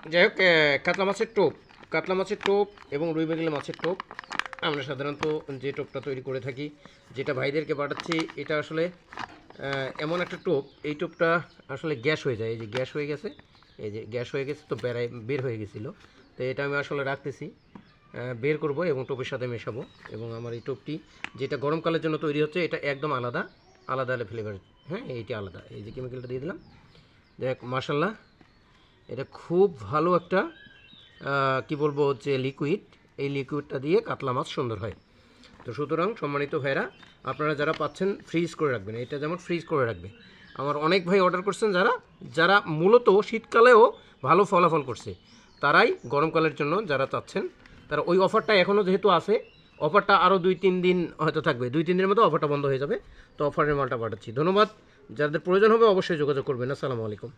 যাই হোক, কাতলা মাছের টোপ এবং রুই মৃগেল মাছের টোপ আমরা সাধারণত যে টোপটা তৈরি করে থাকি, যেটা ভাইদেরকে পাঠাচ্ছি, এটা আসলে এমন একটা টোপ, এই টোপটা আসলে গ্যাস হয়ে যায়। এই যে গ্যাস হয়ে গেছে, এই যে গ্যাস হয়ে গেছে, তো বের হয়ে গেছিলো। তো এটা আমি আসলে রাখতেছি, বের করব এবং টোপের সাথে মেশাবো। এবং আমার এই টোপটি যেটা গরমকালের জন্য তৈরি হচ্ছে, এটা একদম আলাদা আলাদা ফ্লেভার। হ্যাঁ, এইটি আলাদা। এই যে কেমিক্যালটা দিয়ে দিলাম, দেখ মাশাল্লাহ, এটা খুব ভালো একটা কি বলবো হচ্ছে লিকুইড। এই লিকুইডটা দিয়ে কাতলা মাছ সুন্দর হয়। তো সুতরাং সম্মানিত ভাইরা, আপনারা যারা পাচ্ছেন ফ্রিজ করে রাখবেন, এটা যেমন ফ্রিজ করে রাখবে। আমার অনেক ভাই অর্ডার করছেন, যারা যারা মূলত শীতকালেও ভালো ফলাফল করছে, তারাই গরমকালের জন্য যারা চাচ্ছেন, তারা ওই অফারটা এখনও যেহেতু আছে, অফারটা আরও 2-3 দিন হয়তো থাকবে। 2-3 দিনের মধ্যে অফারটা বন্ধ হয়ে যাবে। তো অফারের মালটা পাঠাচ্ছি। ধন্যবাদ। যাদের প্রয়োজন হবে অবশ্যই যোগাযোগ করবেন। আসসালামু আলাইকুম।